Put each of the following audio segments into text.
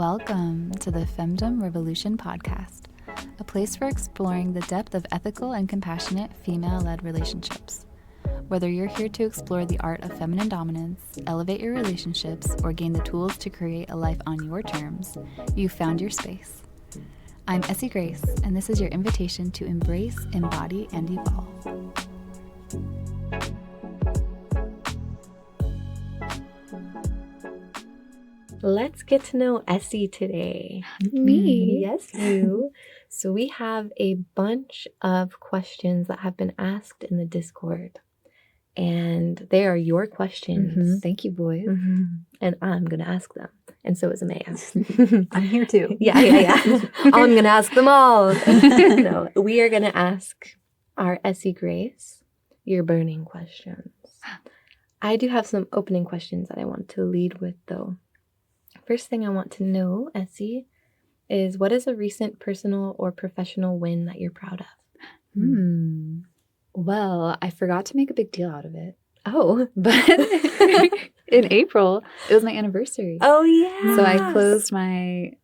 Welcome to the Femdom Revolution podcast, a place for exploring the depth of ethical and compassionate female-led relationships. Whether you're here to explore the art of feminine dominance, elevate your relationships, or gain the tools to create a life on your terms, you've found your space. I'm Essie Grace, and this is your invitation to embrace, embody, and evolve. Let's get to know Essie today. Me? Yes, you. So we have a bunch of questions that have been asked in the Discord. And they are your questions. Thank you, boys. And I'm going to ask them. And so is Amaya. I'm here too. Yeah. I'm going to ask them all. No, we are going to ask our Essie Grace your burning questions. I do have some opening questions that I want to lead with, though. First thing I want to know, Essie, is what is a recent personal or professional win that you're proud of? Well, I forgot to make a big deal out of it. Oh. But in April, it was my anniversary. Oh, yeah. So I closed my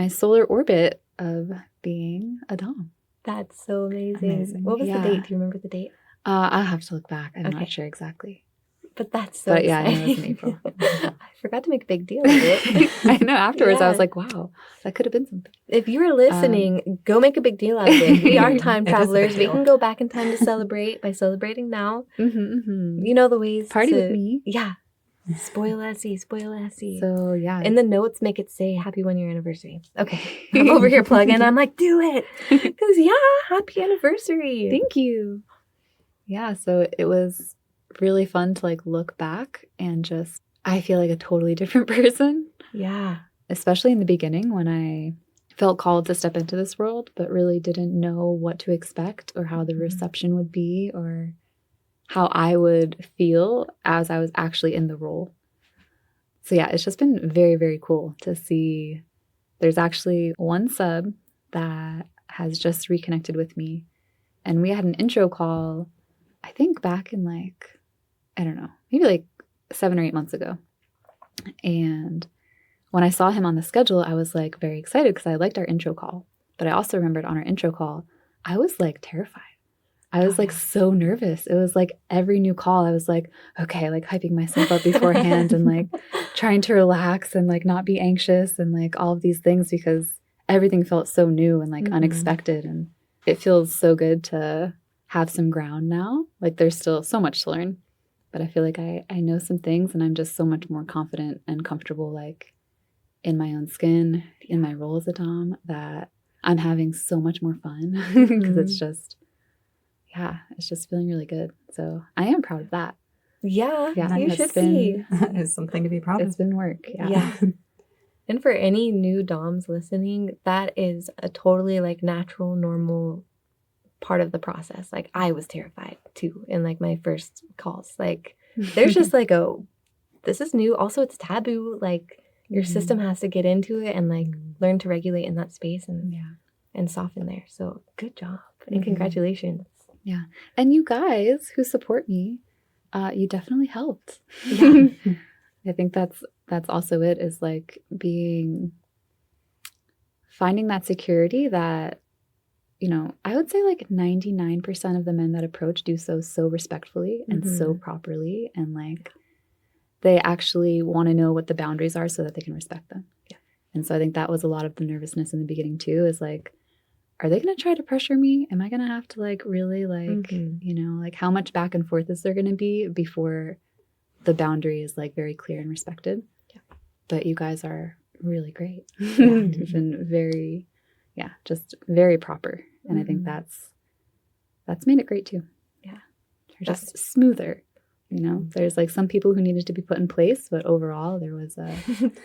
solar orbit of being a Domme. That's so amazing. What was the date? Do you remember the date? I'll have to look back. I'm not sure exactly. But that's so exciting. Yeah, I know it was in April. I forgot to make a big deal of it. I know. Afterwards, I was like, wow, that could have been something. If you're listening, go make a big deal out of it. We are time travelers. We can go back in time to celebrate by celebrating now. You know the ways Party with me. Yeah. Spoil Essie. So, yeah. In the notes, make it say happy 1 year anniversary. Okay. I'm over here plugging. I'm like, do it. Because, happy anniversary. Thank you. Yeah, so it was really fun to look back and just, I feel like a totally different person. Yeah. Especially in the beginning when I felt called to step into this world, but really didn't know what to expect or how the reception would be or how I would feel as I was actually in the role. So yeah, it's just been very, very cool to see. There's actually one sub that has just reconnected with me. And we had an intro call, I think back in I don't know, maybe 7 or 8 months ago. And when I saw him on the schedule, I was very excited because I liked our intro call. But I also remembered on our intro call, I was terrified. I was so nervous. It was every new call, I was okay, hyping myself up beforehand and trying to relax and not be anxious and all of these things because everything felt so new and unexpected. And it feels so good to have some ground now. There's still so much to learn. But I feel I know some things and I'm just so much more confident and comfortable in my own skin, in my role as a Dom, that I'm having so much more fun because it's just feeling really good. So I am proud of that. Yeah, you should be. That is something to be proud of. It's been work. Yeah. And for any new Doms listening, that is a totally natural, normal part of the process. I was terrified too in my first calls. There's just this is new. Also, it's taboo. Your system has to get into it and learn to regulate in that space and soften there. So good job and congratulations. Yeah. And you guys who support me, you definitely helped. Yeah. I think that's also it, is finding that security that, I would say 99% of the men that approach do so respectfully and so properly. And they actually want to know what the boundaries are so that they can respect them. Yeah. And so I think that was a lot of the nervousness in the beginning too, is are they going to try to pressure me? Am I going to have to really how much back and forth is there going to be before the boundary is very clear and respected? Yeah. But you guys are really great. You've been very, just very proper. And I think that's made it great too. Yeah. You're just smoother. There's some people who needed to be put in place, but overall there was a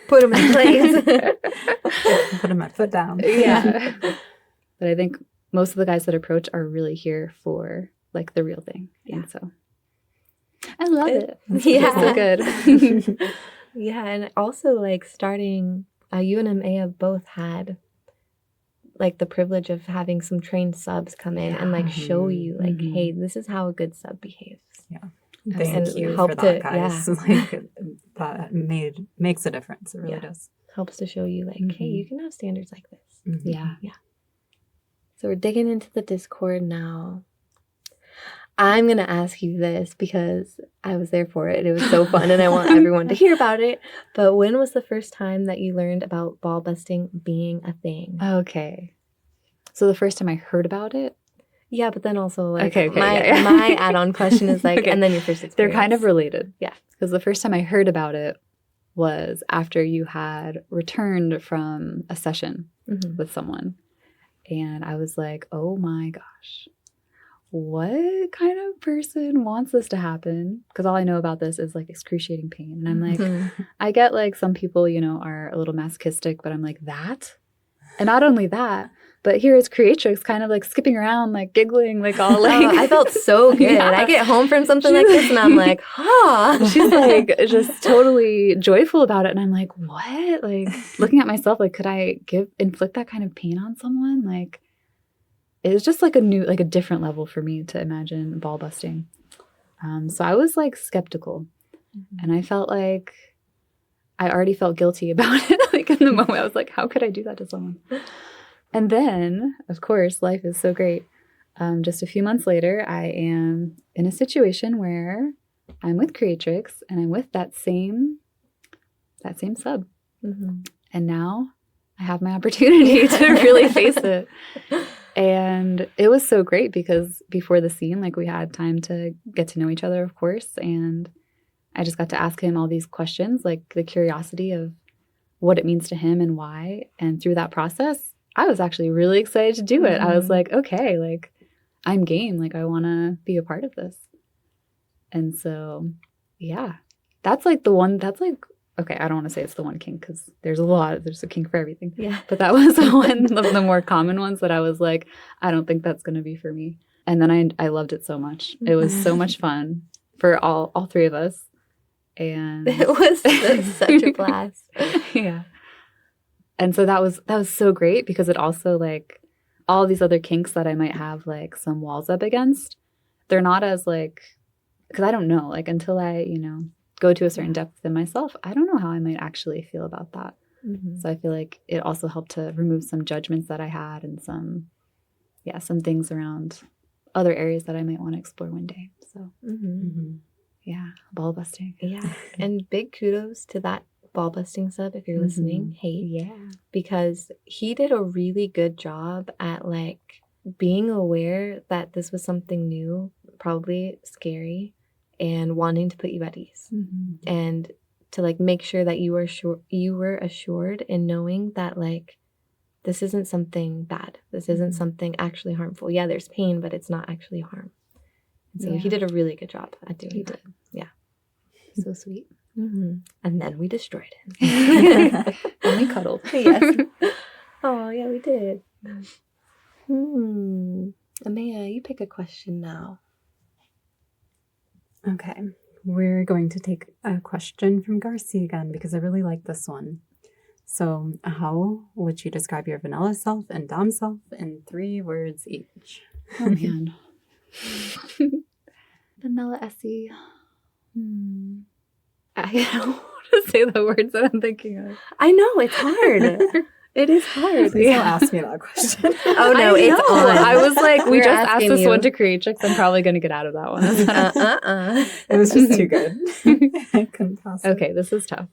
put them in place. Put them at foot down. Yeah. But I think most of the guys that approach are really here for the real thing. Yeah. And so I love it. It's so good. Yeah. And also starting, you and Amaya both had the privilege of having some trained subs come in and show you hey, this is how a good sub behaves. Yeah. Thank you for that, guys. That makes a difference. It really does. helps to show you like, hey, you can have standards like this. Mhm. Yeah. So we're digging into the Discord now. I'm going to ask you this because I was there for it. It was so fun and I want everyone to hear about it. But when was the first time that you learned about ball busting being a thing? Okay. So the first time I heard about it, Yeah, but then also like Okay, yeah. my add-on question is like, Okay. and then your first experience. they're kind of related. Yeah. Because the first time I heard about it was after you had returned from a session Mhm. with someone. And I was like, oh my gosh, what kind of person wants this to happen? Because all I know about this is like excruciating pain. And I'm like, Mhm. I get like some people, you know, are a little masochistic, but I'm like, that? And not only that, but here is Creatrix kind of like skipping around, like giggling, like all like. Oh, I felt so good. Yeah. I get home from something like this and I'm like, huh. She's like just totally joyful about it. And I'm like, what? Like looking at myself, like, could I inflict that kind of pain on someone? Like, it was just like a different level for me to imagine ball busting. So I was like skeptical. And I felt like I already felt guilty about it. Like in the moment, I was like, how could I do that to someone? And then, of course, life is so great. Just a few months later, I am in a situation where I'm with Creatrix and I'm with that same sub. Mhm. And now I have my opportunity to really face it. And it was so great because before the scene, like we had time to get to know each other, of course. And I just got to ask him all these questions, like the curiosity of what it means to him and why. And through that process, I was actually really excited to do it. I was Mhm. like, okay, like I'm game. Like I want to be a part of this. And so, yeah, that's like the one, that's like, okay, I don't want to say it's the one kink because there's a kink for everything. Yeah. But that was one of the more common ones that I was like, I don't think that's going to be for me. And then I loved it so much. It was so much fun for all three of us. And It was such a blast. Yeah. And so that was so great because it also like all these other kinks that I might have like some walls up against, they're not as like, because I don't know, like until I, you know, go to a certain depth within myself, I don't know how I might actually feel about that. Mhm. So I feel like it also helped to remove some judgments that I had and some things around other areas that I might want to explore one day. So Mhm. Mhm. yeah, ball busting. Yeah. And big kudos to that ball busting sub if you're listening. Hey. Yeah. Because he did a really good job at like being aware that this was something new, probably scary, and wanting to put you at ease. And to like make sure that you were assured in knowing that like this isn't something bad. This isn't something actually harmful. Yeah, there's pain, but it's not actually harm. And so he Yeah. did a really good job at doing He that. did. Yeah. So sweet. And then we destroyed him. And we cuddled. Yes. Oh, yeah, we did. Amaya, you pick a question now. Okay. We're going to take a question from Garcia again because I really like this one. So, how would you describe your vanilla self and Dom self in 3 words each? Oh man. Vanilla Essie. I don't want to say the words that I'm thinking of. I know, it's hard. It is hard. Please don't ask me that question. Oh, no, I it's know. on. I was like, we We're just asked asking this you. one to Creatrix. I'm probably going to get out of that one. It was just too good. I couldn't possibly. Okay, this is tough.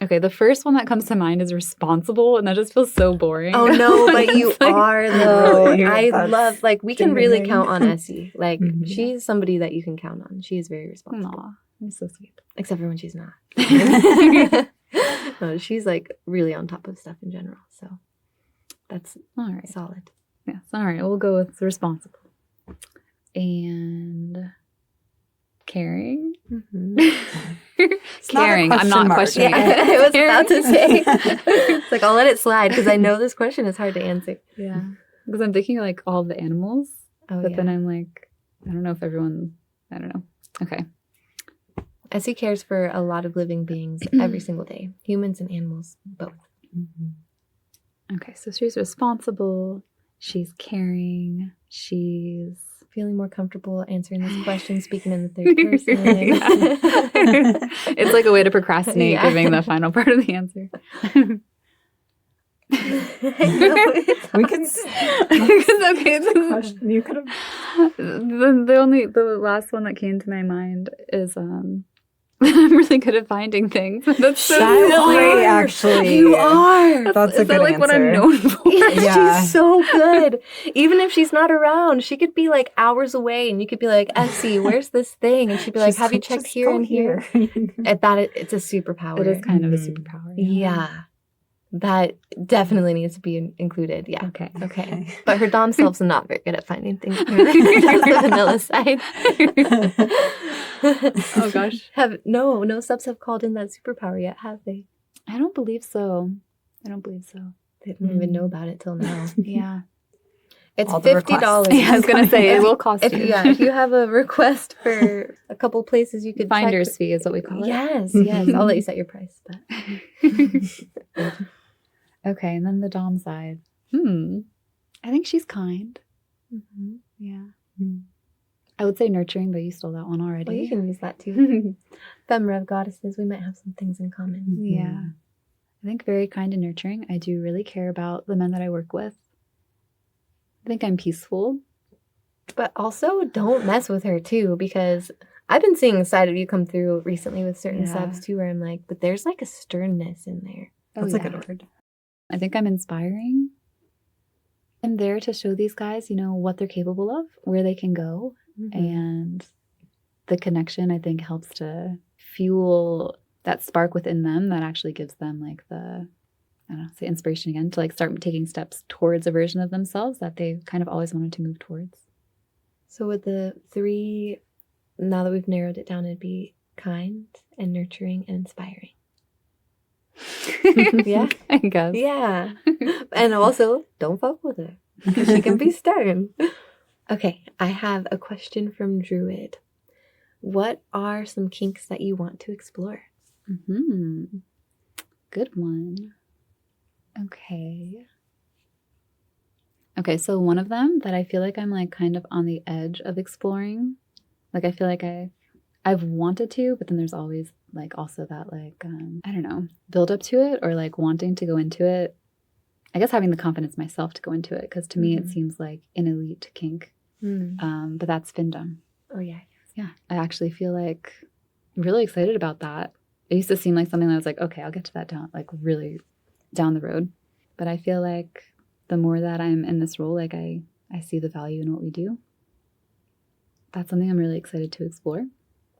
Okay, the first one that comes to mind is responsible, and that just feels so boring. Oh, no, but you It's like- are, though. Really? I That's love, like, we can really genuine. count on Essie. Like, Mhm. she's somebody that you can count on. She is very responsible. Aw, I'm so sweet. Except for when she's not. No, she's, like, really on top of stuff in general. So that's All right. solid. Yes. All right. We'll go with responsible. And caring. Mm-hmm. not a Caring. I'm question not mark. questioning Yeah, it. I was about to say. It's like, I'll let it slide because I know this question is hard to answer. Yeah. Because I'm thinking like all the animals, Oh, but yeah. then I'm like, I don't know if everyone, I don't know. Okay. Essie cares for a lot of living beings every single day. Humans and animals, both. Okay. So she's responsible. She's caring. She's Feeling more comfortable answering this question, speaking in the third person. It's like a way to procrastinate Yeah. giving the final part of the answer. I know, it's We can. It's okay. Question you could have. The last one that came to my mind is I'm really good at finding things. That's so That's silly. great, actually. You are. That's a Is that good like what I'm answer. known for? Yeah. She's so good. Even if she's not around, she could be like hours away, and you could be like, Essie, where's this thing? And she'd be like, She's have you checked "Just here go and here? It's a superpower. It is kind of a Mhm. superpower. Yeah. That definitely needs to be included. Yeah. Okay. Okay. But her Dom self's not very good at finding things. That's the vanilla side. Oh, gosh. No subs have called in that superpower yet, have they? I don't believe so. I don't believe so. They didn't even know about it till now. Yeah. It's All the requests. $50. Yeah, I was gonna say it will cost If, you. yeah, if you have a request for a couple places you could Finder's check. fee is what we call it. Yes, yes. I'll let you set your price. But Okay, and then the Dom side. I think she's kind. Mhm. Yeah. Mm. I would say nurturing, but you stole that one already. Well, you can use that too. Femrev goddesses, we might have some things in common. Yeah. I think very kind and nurturing. I do really care about the men that I work with. I think I'm peaceful. But also, don't mess with her too, because I've been seeing a side of you come through recently with certain Yeah. subs too, where I'm like, but there's like a sternness in there. That's Oh, a yeah. good word. I think I'm inspiring. I'm there to show these guys, what they're capable of, where they can go. And the connection, I think, helps to fuel that spark within them that actually gives them like the, I don't know, say inspiration again to like start taking steps towards a version of themselves that they kind of always wanted to move towards. So with the 3, now that we've narrowed it down, it'd be kind and nurturing and inspiring. Yeah? I guess. Yeah. And also, don't fuck with her, because she can be stern. Okay, I have a question from Druid. What are some kinks that you want to explore? Good one. Okay, so one of them that I feel like I'm like kind of on the edge of exploring. Like I feel like I've wanted to, but then there's always like also that like I don't know, build up to it or like wanting to go into it. I guess having the confidence myself to go into it, because to me it seems like an elite kink. But that's findom. Oh yeah. Yeah, I actually feel like really excited about that. It used to seem like something that I was like, okay, I'll get to that down, like really down the road. But I feel like the more that I'm in this role, like I see the value in what we do. That's something I'm really excited to explore.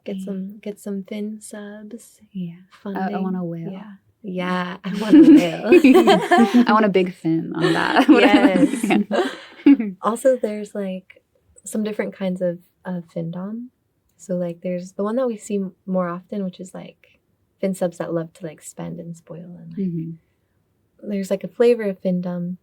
Get some fin subs. Yeah, Funding. I want a whale. Yeah. Yeah, I want a whale. I want a big fin on that. Yes. Yeah. Also, there's like some different kinds of findom. So like there's the one that we see more often, which is like fin subs that love to like spend and spoil, and like there's like a flavor of findom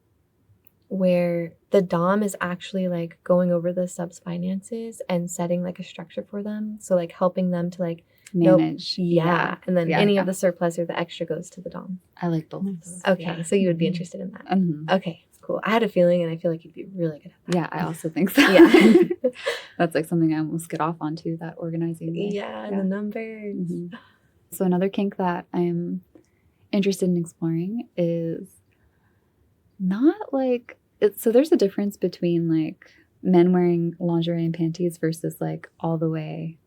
where the Dom is actually like going over the subs finances and setting like a structure for them. So like helping them to like Manage. Yeah. And then Yeah, any yeah. of the surplus or the extra goes to the Dom. I like both of those. Okay. Yeah. So you would be interested in that. Okay. Cool. I had a feeling, and I feel like you'd be really good at that. Yeah, I also think so. Yeah. That's like something I almost get off onto, that organizing. Yeah, and the numbers. So another kink that I'm interested in exploring is not like so there's a difference between like men wearing lingerie and panties versus like all the way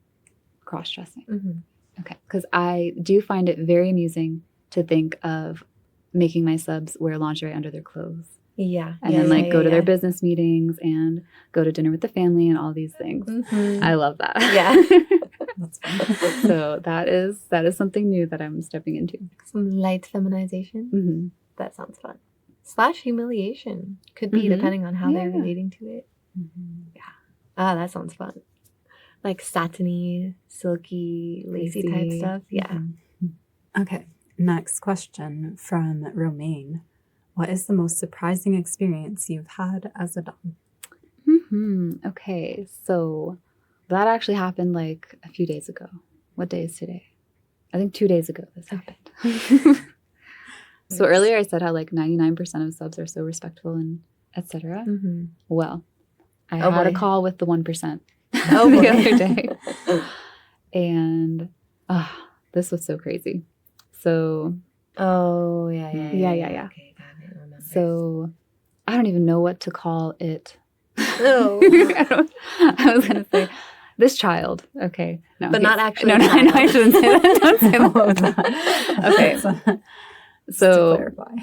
cross-dressing. Okay, because I do find it very amusing to think of making my subs wear lingerie under their clothes. Yeah. And then like go to their business meetings and go to dinner with the family and all these things. I love that. Yeah. That's fun. So that is something new that I'm stepping into. Some light feminization. That sounds fun. / humiliation could be, depending on how they're relating to it. Yeah. Ah, that sounds fun. Like satiny, silky, lacy type stuff. Yeah. Okay. Next question from Romaine. What is the most surprising experience you've had as a Dom? Okay, so that actually happened like a few days ago. What day is today? I think 2 days ago this happened. So earlier I said how like 99% of subs are so respectful and etc. Well, I had a call with the 1% the other day. And this was so crazy. So Oh, yeah. Yeah. Okay, got it. So I don't even know what to call it. Oh. I was going to say this child. Okay. No, But not actually. No, I know I shouldn't say that. Don't say that. Okay. Just to So, clarify.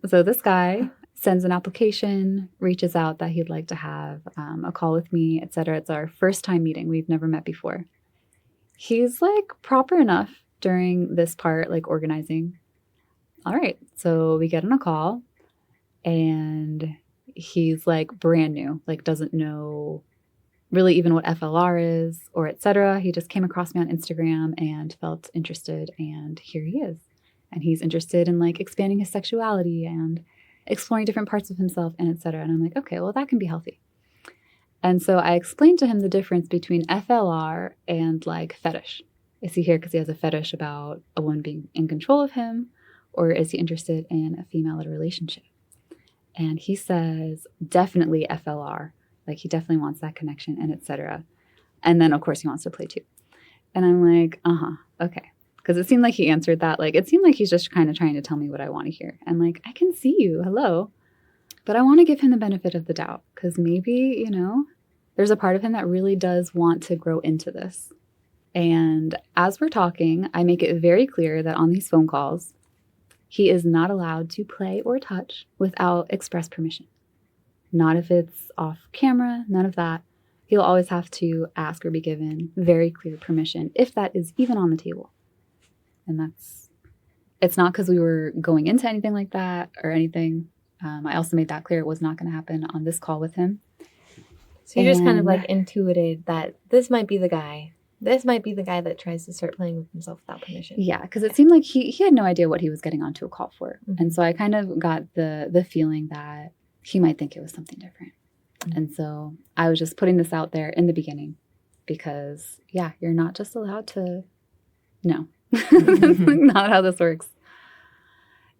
so this guy sends an application, reaches out that he'd like to have a call with me, etc. It's our first time meeting. We've never met before. He's like proper enough during this part, like organizing. All right. So we get on a call and he's like brand new, like doesn't know really even what FLR is or etc. He just came across me on Instagram and felt interested, and here he is. And he's interested in like expanding his sexuality and exploring different parts of himself and etc. And I'm like, okay, well, that can be healthy. And so I explained to him the difference between FLR and like fetish. Is he here because he has a fetish about a woman being in control of him, or is he interested in a female in a relationship? And he says definitely FLR. Like he definitely wants that connection and etc. And then of course he wants to play too. And I'm like, okay. Because it seemed like he answered that. Like it seemed like he's just kind of trying to tell me what I want to hear. And like, I can see you. Hello. But I want to give him the benefit of the doubt. Because maybe, there's a part of him that really does want to grow into this. And as we're talking, I make it very clear that on these phone calls, he is not allowed to play or touch without express permission. Not if it's off camera, none of that. He'll always have to ask or be given very clear permission, if that is even on the table. And it's not because we were going into anything like that or anything. I also made that clear it was not going to happen on this call with him. So you just kind of like intuited that this might be the guy. This might be the guy that tries to start playing with himself without permission. Yeah, because it seemed like he had no idea what he was getting onto a call for. Mm-hmm. And so I kind of got the feeling that he might think it was something different. Mm-hmm. And so I was just putting this out there in the beginning because, yeah, you're not just allowed to know. Not how this works.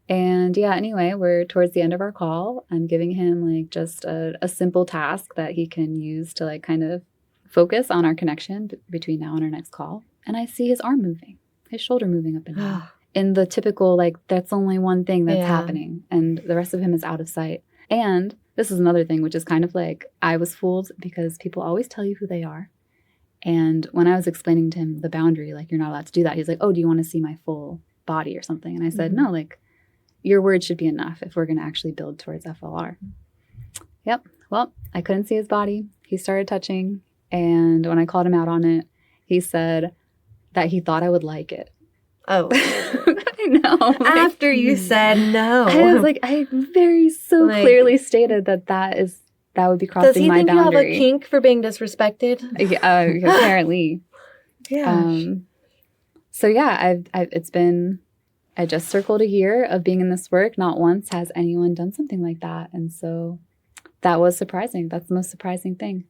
And yeah, anyway, we're towards the end of our call. I'm giving him like just a simple task that he can use to like kind of focus on our connection between now and our next call. And I see his arm moving, his shoulder moving up and down. In the typical, like, that's only one thing that's happening. And the rest of him is out of sight. And this is another thing, which is kind of like, I was fooled because people always tell you who they are. And when I was explaining to him the boundary, like, you're not allowed to do that. He's like, oh, do you want to see my full body or something? And I said, no, like, your word should be enough if we're going to actually build towards FLR. Yep. Well, I couldn't see his body. He started touching. And when I called him out on it, he said that he thought I would like it. Oh. I know. After you said no. I was like, I very clearly stated that would be crossing my boundary. Does he think you have a kink for being disrespected? Apparently. Yeah. So yeah, I just circled a year of being in this work. Not once has anyone done something like that. And so that was surprising. That's the most surprising thing.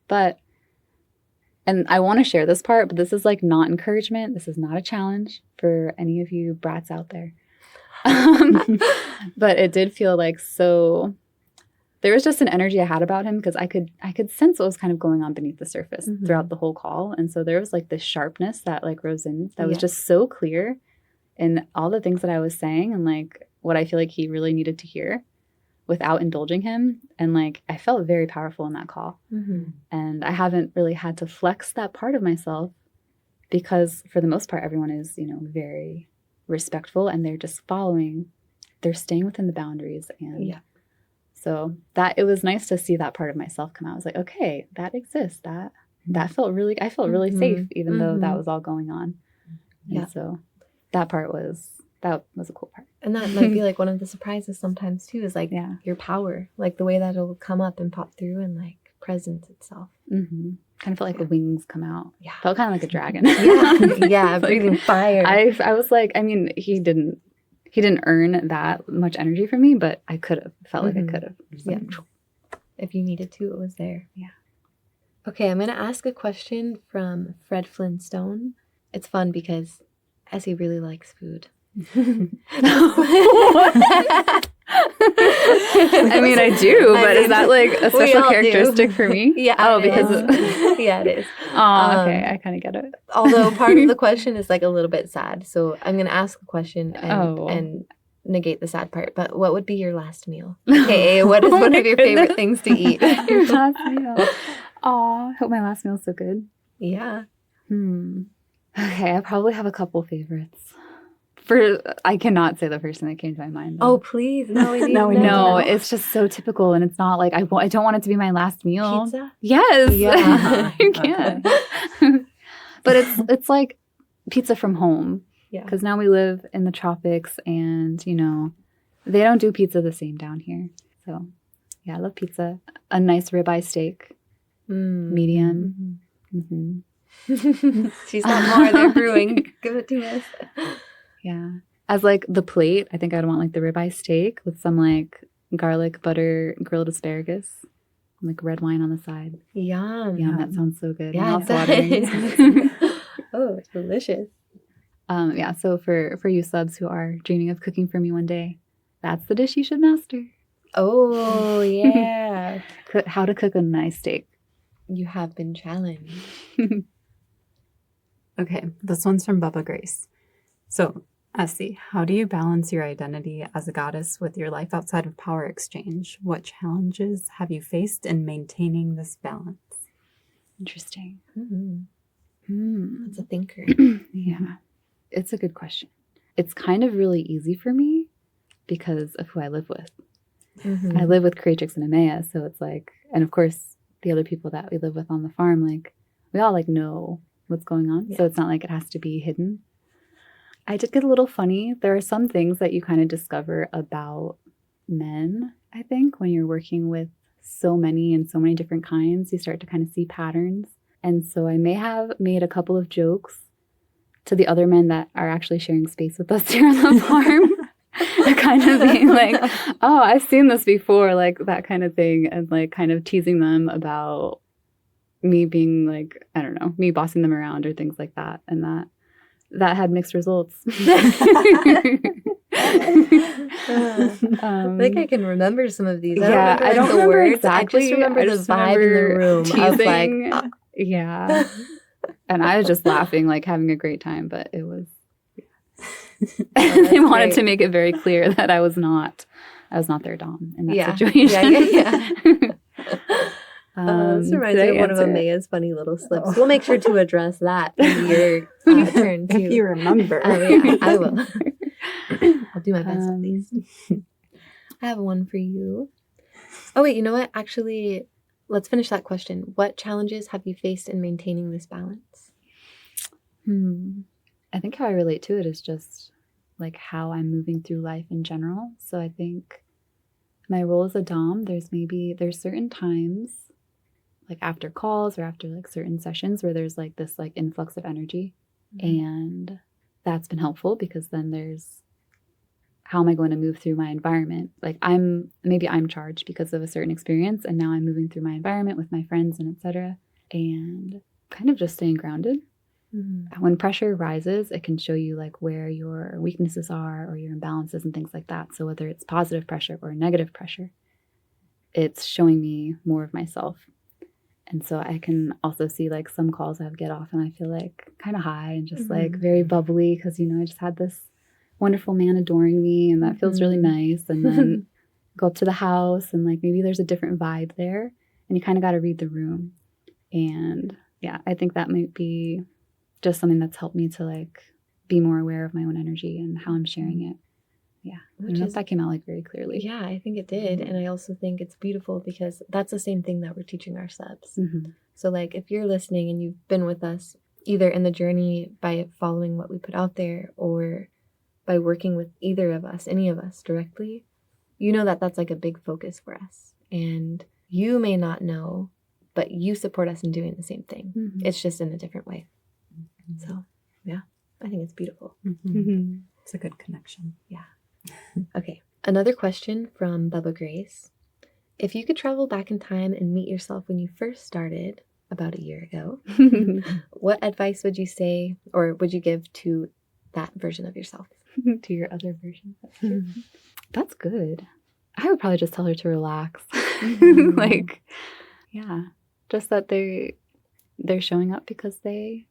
And I want to share this part, but this is like not encouragement. This is not a challenge for any of you brats out there. But it did feel like there was just an energy I had about him because I could sense what was kind of going on beneath the surface throughout the whole call. And so there was like this sharpness that like rose in that was just so clear in all the things that I was saying and like what I feel like he really needed to hear without indulging him. And like, I felt very powerful in that call. Mm-hmm. And I haven't really had to flex that part of myself because for the most part, everyone is, very respectful and they're just they're staying within the boundaries. And so it was nice to see that part of myself come out. I was like, okay, that exists. I felt really safe, even though that was all going on. And so that was a cool part. And that might be like one of the surprises sometimes too, is like your power, like the way that it'll come up and pop through and like presence itself. Mm-hmm. Kind of felt like the wings come out. Yeah. Felt kind of like a dragon. Breathing fire. I was like, I mean, he didn't earn that much energy from me, but I could have felt like I could have. Like, if you needed to, it was there. Yeah. Okay, I'm going to ask a question from Fred Flintstone. It's fun because Essie really likes food. I mean, I do, but is that like a special characteristic for me? Yeah. Oh, because yeah, it is. Oh, okay. I kind of get it. Although part of the question is like a little bit sad, so I'm gonna ask a question and negate the sad part, but what would be your last meal? Okay, what is Oh one my of your favorite goodness. things to eat? Your last meal. Aw, hope my last meal's so good. Yeah. Okay, I probably have a couple favorites. I cannot say the first thing that came to my mind. Oh, Though. please. No, we need No, to we need to No, know. it's just so typical, and it's not like I don't want it to be my last meal. Pizza? Yes. Yeah. You can't. But it's like pizza from home. Yeah. Because now we live in the tropics, and they don't do pizza the same down here. So yeah, I love pizza. A nice ribeye steak, medium. Mm-hmm. She's got more. They're brewing. Give it to us. Yeah. As like the plate, I think I'd want like the ribeye steak with some like garlic butter grilled asparagus, and, like red wine on the side. Yum. Yeah, that sounds so good. Yeah, Mouth it watering. does. Oh, it's delicious. Yeah. So for you subs who are dreaming of cooking for me one day, that's the dish you should master. Oh, yeah. How to cook a nice steak. You have been challenged. Okay, this one's from Bubba Grace. So, Essie, how do you balance your identity as a goddess with your life outside of power exchange? What challenges have you faced in maintaining this balance? Interesting. That's a thinker. Yeah. It's a good question. It's kind of really easy for me because of who I live with. I live with Creatrix and Amaya, so it's like, and of course, the other people that we live with on the farm, like, we all like know what's going on. Yeah. So it's not like it has to be hidden. I did get a little funny. There are some things that you kind of discover about men, I think, when you're working with so many and so many different kinds. You start to kind of see patterns. And so I may have made a couple of jokes to the other men that are actually sharing space with us here on the farm. Kind of being like, oh, I've seen this before, like that kind of thing. And like kind of teasing them about me being like, I don't know, me bossing them around or things like that. And that had mixed results. I think I can remember some of these. I don't the remember words. exactly. I just remember the vibe in the remember room. teasing. I was like, yeah. And I was just laughing, like having a great time, but it was. They wanted great. to make it very clear that I was not their dom in that Yeah. situation. Yeah. This Did reminds I me of one of answer? Amaya's funny little slips. We'll make sure to address that in your turn too. If you remember. Yeah, I will. I'll do my best at least. I have one for you. Oh wait, you know what? Actually, let's finish that question. What challenges have you faced in maintaining this balance? I think how I relate to it is just like how I'm moving through life in general. So I think my role as a dom, there's certain times like after calls or after like certain sessions where there's like this like influx of energy. And that's been helpful because then there's how am I going to move through my environment? Like I'm charged because of a certain experience, and now I'm moving through my environment with my friends and etc. And kind of just staying grounded. When pressure rises, it can show you like where your weaknesses are or your imbalances and things like that. So whether it's positive pressure or negative pressure, it's showing me more of myself. And so I can also see like some calls I get off and I feel like kind of high and just like very bubbly because, I just had this wonderful man adoring me and that feels really nice. And then go up to the house and like maybe there's a different vibe there and you kind of got to read the room. And yeah, I think that might be just something that's helped me to like be more aware of my own energy and how I'm sharing it. Yeah. I don't know if that came out like very clearly. Yeah, I think it did. And I also think it's beautiful because that's the same thing that we're teaching our subs. So like if you're listening and you've been with us either in the journey by following what we put out there or by working with either of us, any of us directly, you know that that's like a big focus for us. And you may not know, but you support us in doing the same thing. It's just in a different way. So yeah, I think it's beautiful. It's a good connection. Yeah. Okay. Another question from Bubba Grace. If you could travel back in time and meet yourself when you first started about a year ago, what advice would you say or would you give to that version of yourself? To your other version. That's good. I would probably just tell her to relax. Like, yeah, just that they're showing up because they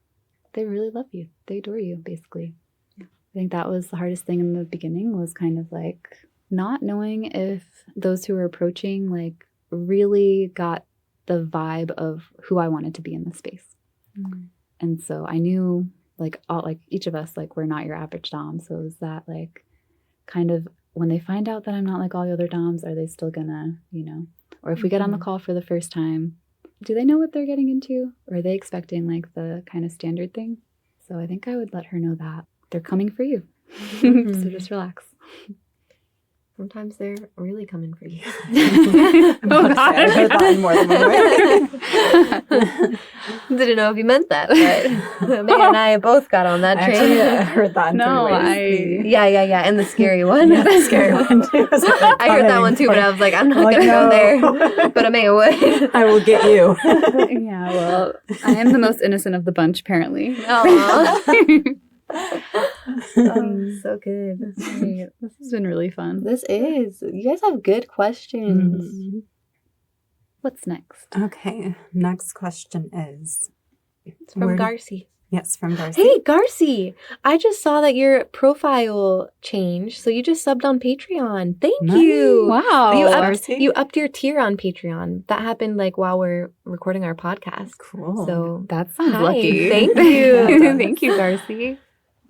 really love you. They adore you, basically. I think that was the hardest thing in the beginning, was kind of like not knowing if those who were approaching like really got the vibe of who I wanted to be in this space. And so I knew like each of us, like, we're not your average dom. So it was that like kind of, when they find out that I'm not like all the other doms, are they still gonna, or if we get on the call for the first time, do they know what they're getting into? Or are they expecting like the kind of standard thing? So I think I would let her know that they're coming for you. So just relax. Sometimes they're really coming for you. I heard that in more than one way. Didn't know if you meant that, but Amaya and I both got on that train. Actually, I heard that in No, three ways. Yeah, and the scary one. Yeah, the scary one too. I heard that one too, but I was like, I'm not going to go there. But Amaya would. I will get you. Yeah, well, I am the most innocent of the bunch, apparently. Aww. Oh, so good. Great. This has been really fun. This is. You guys have good questions. What's next? Okay, next question is... It's from Garci. Yes, from Garci. Hey, Garci, I just saw that your profile changed, so you just subbed on Patreon. Thank you. Wow. You upped your tier on Patreon. That happened like while we're recording our podcast. Cool. So That sounds hi, lucky. Thank you. Thank you, Garci.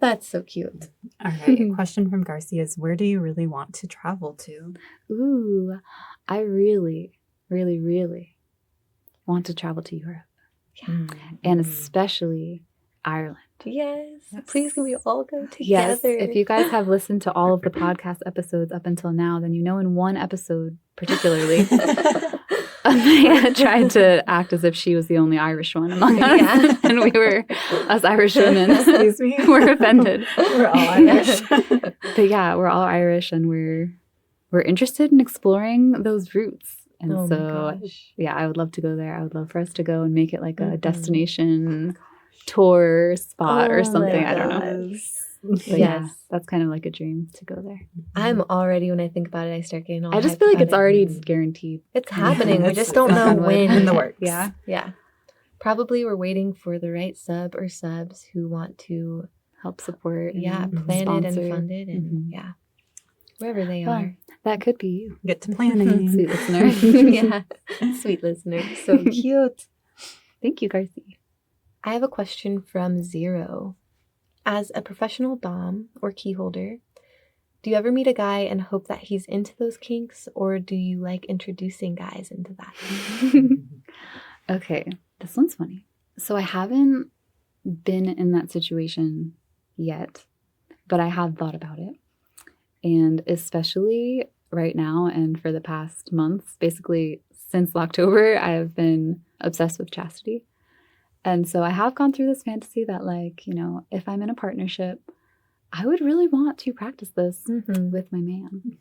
That's so cute. All right, question from Garci is, where do you really want to travel to? Ooh, I really, really, really want to travel to Europe. And especially Ireland. Yes. Please, can we all go together? Yes. If you guys have listened to all of the podcast episodes up until now, then you know in one episode particularly, Amaya tried to act as if she was the only Irish one among us. Yeah. And we were, us Irish women, Excuse me? were offended. We're all Irish. But yeah, we're all Irish, and we're interested in exploring those roots. And Oh my so, gosh. yeah, I would love to go there. I would love for us to go and make it like a destination tour spot Oh or something. my I don't know. gosh. But yeah, Yes. that's kind of like a dream to go there. I'm already, when I think about it, I start getting all I just hyped feel like about it's it. already guaranteed. It's happening. We it's- just don't it's know knock on wood, when. in the works. Yeah. Yeah. Probably we're waiting for the right sub or subs who want to, Help support. and plan it and sponsor. fund it. And Mhm. yeah, wherever they Well, are. that could be you, Get to planning. sweet listener. Yeah. Sweet listener. So cute. Thank you, Garci. I have a question from Zero. As a professional dom or key holder, do you ever meet a guy and hope that he's into those kinks, or do you like introducing guys into that? Okay, this one's funny. So I haven't been in that situation yet, but I have thought about it. And especially right now and for the past months, basically since October, I have been obsessed with chastity. And so I have gone through this fantasy that, like, if I'm in a partnership, I would really want to practice this with my man.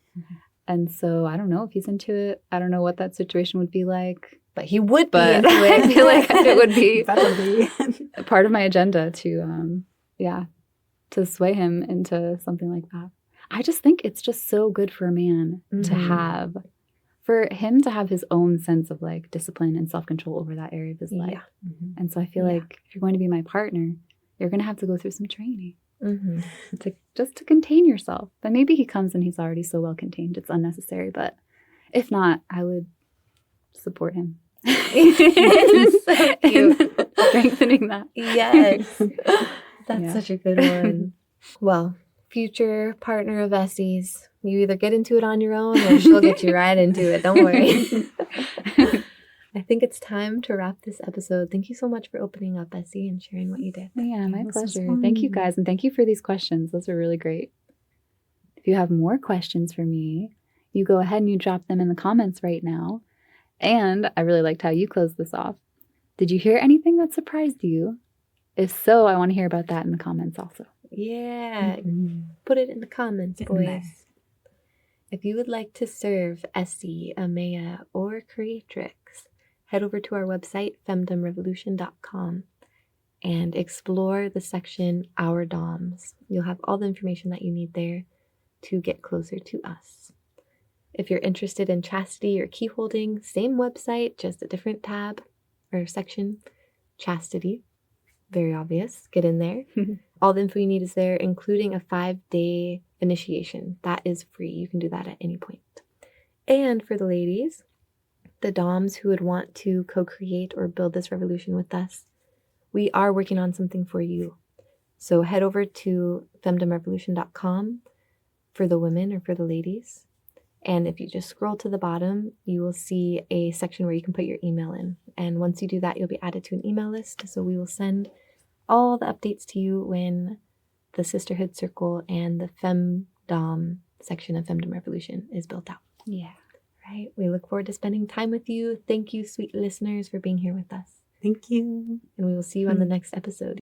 And so I don't know if he's into it. I don't know what that situation would be like. But he would be But into it. I feel like it would be Better be. part of my agenda to, to sway him into something like that. I just think it's just so good for a man to have, for him to have his own sense of like discipline and self-control over that area of his life. Yeah. And so I feel like if you're going to be my partner, you're going to have to go through some training to contain yourself. But maybe he comes and he's already so well contained, it's unnecessary. But if not, I would support him. So cute. Strengthening that. Yes. That's Yeah. such a good one. Well, future partner of Essie's, you either get into it on your own or she'll get you right into it. Don't worry. I think it's time to wrap this episode. Thank you so much for opening up, Essie, and sharing what you did. Yeah, my This was pleasure. Thank you fun. guys, and thank you for these questions. Those are really great. If you have more questions for me, you go ahead and you drop them in the comments right now. And I really liked how you closed this off. Did you hear anything that surprised you? If so, I want to hear about that in the comments also. Yeah. Put it in the comments, Get in there. boys. If you would like to serve Essie, Amaya, or Creatrix, head over to our website, femdomrevolution.com, and explore the section Our Doms. You'll have all the information that you need there to get closer to us. If you're interested in chastity or key holding, same website, just a different tab or section, chastity. Very obvious. Get in there. All the info you need is there, including a 5-day initiation. That is free. You can do that at any point. And for the ladies, the Doms who would want to co-create or build this revolution with us, we are working on something for you. So head over to femdomrevolution.com for the women or for the ladies. And if you just scroll to the bottom, you will see a section where you can put your email in. And once you do that, you'll be added to an email list. So we will send all the updates to you when the Sisterhood Circle and the Femdom section of Femdom Revolution is built out. Yeah. Right? We look forward to spending time with you. Thank you, sweet listeners, for being here with us. Thank you. And we will see you on the next episode.